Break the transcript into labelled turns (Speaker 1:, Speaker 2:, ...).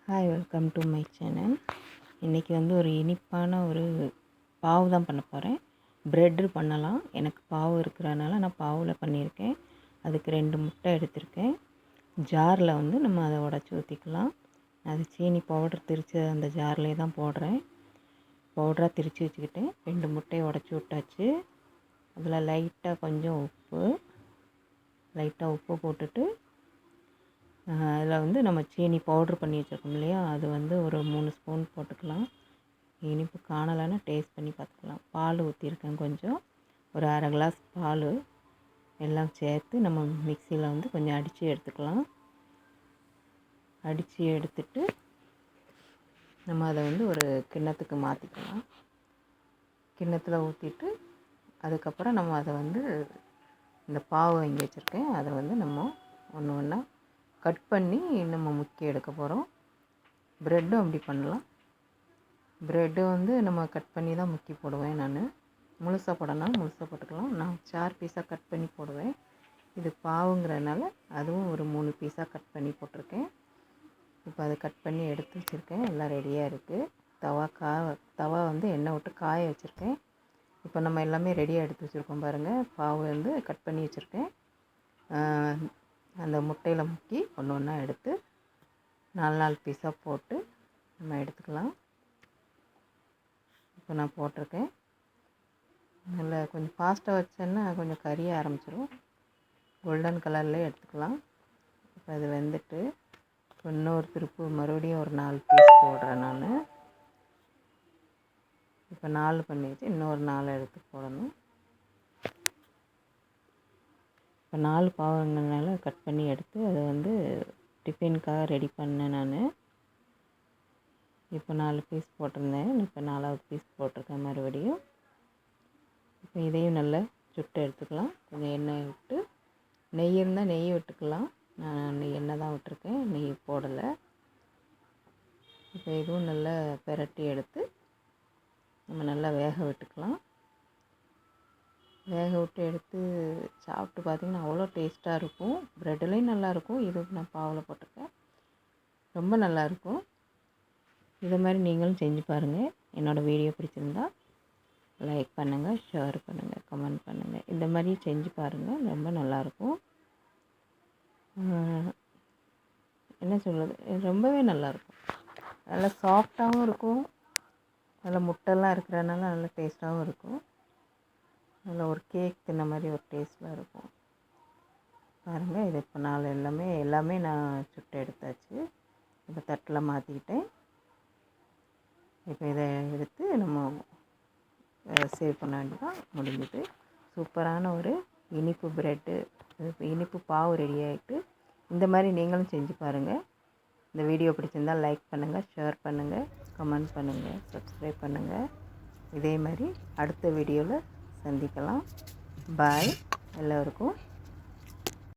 Speaker 1: Hi, welcome to my channel. இன்றைக்கி ஒரு இனிப்பான பாவு தான் பண்ண போகிறேன். ப்ரெட்டு பண்ணலாம். எனக்கு பாவு இருக்கிறனால நான் பாவில் பண்ணியிருக்கேன். அதுக்கு 2 முட்டை எடுத்திருக்கேன். ஜாரில் நம்ம அதை உடச்சி ஊற்றிக்கலாம். அது சீனி பவுடர் திரித்து அந்த ஜார்லேயே தான் போடுறேன். பவுடராக திரித்து வச்சுக்கிட்டேன். 2 முட்டையை உடச்சி விட்டாச்சு. அதில் லைட்டாக உப்பு போட்டுட்டு அதில் நம்ம சீனி பவுட்ரு பண்ணி வச்சுருக்கோம் இல்லையா, அது ஒரு 3 ஸ்பூன் போட்டுக்கலாம். இனிப்பு காணலைன்னா டேஸ்ட் பண்ணி பார்த்துக்கலாம். பால் ஊற்றிருக்கேன் கொஞ்சம், ஒரு அரை கிளாஸ் பால் எல்லாம் சேர்த்து நம்ம மிக்சியில் கொஞ்சம் அடித்து எடுத்துக்கலாம். அடித்து எடுத்துட்டு நம்ம அதை ஒரு கிண்ணத்துக்கு மாற்றிக்கலாம். கிண்ணத்தில் ஊற்றிட்டு அதுக்கப்புறம் நம்ம அதை இந்த பாவு வாங்கி வச்சுருக்கேன், அதை நம்ம ஒன்று ஒன்றா கட் பண்ணி நம்ம முக்கி எடுக்க போகிறோம். ப்ரெட்டும் அப்படி பண்ணலாம். ப்ரெட்டு நம்ம கட் பண்ணி தான் முக்கி போடுவேன். நான் முழுசாக போடனாலும் முழுசாக போட்டுக்கலாம். நான் சார் பீஸாக கட் பண்ணி போடுவேன். இது பாவுங்கிறதுனால அதுவும் ஒரு 3 பீஸாக கட் பண்ணி போட்டிருக்கேன். இப்போ அதை கட் பண்ணி எடுத்து வச்சுருக்கேன். எல்லாம் ரெடியாக இருக்குது. தவா எண்ணெய் விட்டு காய வச்சுருக்கேன். இப்போ நம்ம எல்லாமே ரெடியாக எடுத்து வச்சுருக்கோம் பாருங்கள். பாவு கட் பண்ணி வச்சுருக்கேன். அந்த முட்டையில் முக்கி ஒன்று ஒன்றா எடுத்து 4 பீஸாக போட்டு நம்ம எடுத்துக்கலாம். இப்போ நான் போட்டிருக்கேன். நல்லா கொஞ்சம் ஃபாஸ்ட்டாக வச்சேன்னா கொஞ்சம் கரிய ஆரம்பிச்சிடும். கோல்டன் கலர்லேயே எடுத்துக்கலாம். இப்போ அது வெந்துட்டு இன்னொரு திருப்பு மறுபடியும் ஒரு 4 பீஸ் போடுறேன் நான். இப்போ 4 பண்ணிவிட்டு இன்னொரு 4 எடுத்து போடணும். இப்போ 4 பாவங்கள்னால கட் பண்ணி எடுத்து அதை டிஃபினுக்காக ரெடி பண்ணேன் நான். இப்போ 4 பீஸ் போட்டிருந்தேன். இப்போ 4வது பீஸ் போட்டிருக்கேன் மறுபடியும். இப்போ இதையும் நல்லா சுட்டு எடுத்துக்கலாம். கொஞ்சம் எண்ணெய் விட்டு, நெய் இருந்தால் நெய் விட்டுக்கலாம். நான் எண்ணெய் தான் விட்டுருக்கேன், நெய் போடலை. இப்போ இதுவும் நல்லா பெரட்டி எடுத்து நம்ம நல்லா வேக விட்டுக்கலாம். வேக விட்டு எடுத்து சாப்பிட்டு பார்த்திங்கன்னா அவ்வளோ டேஸ்ட்டாக இருக்கும். ப்ரெட்டுலேயும் நல்லாயிருக்கும். இது நான் பாவில் போட்டிருக்கேன், ரொம்ப நல்லாயிருக்கும். இதை மாதிரி நீங்களும் செஞ்சு பாருங்கள். என்னோடய வீடியோ பிடிச்சிருந்தா லைக் பண்ணுங்கள், ஷேர் பண்ணுங்கள், கமெண்ட் பண்ணுங்கள். இந்த மாதிரி செஞ்சு பாருங்கள், ரொம்ப நல்லாயிருக்கும். என்ன சொல்கிறது, ரொம்பவே நல்லாயிருக்கும். நல்லா சாஃப்டாகவும் இருக்கும். நல்லா முட்டைலாம் இருக்கிறதுனால நல்லா டேஸ்ட்டாகவும் இருக்கும். அதில் ஒரு கேக் தின்ன மாதிரி ஒரு டேஸ்ட்டில் இருக்கும் பாருங்கள். இது இப்போ எல்லாமே நான் சுட்டு எடுத்தாச்சு. இப்போ தட்டில் மாற்றிக்கிட்டேன். இப்போ இதை எடுத்து நம்ம சேவ் பண்ண வேண்டியதான், முடிஞ்சுது. சூப்பரான ஒரு இனிப்பு ப்ரெட்டு, இனிப்பு பாவு ரெடி ஆகிட்டு. இந்த மாதிரி நீங்களும் செஞ்சு பாருங்கள். இந்த வீடியோ பிடிச்சிருந்தால் லைக் பண்ணுங்கள், ஷேர் பண்ணுங்கள், கமெண்ட் பண்ணுங்கள், சப்ஸ்கிரைப் பண்ணுங்கள். இதே மாதிரி அடுத்த வீடியோவில் சந்திக்கலாம். பாய் எல்லோருக்கும்.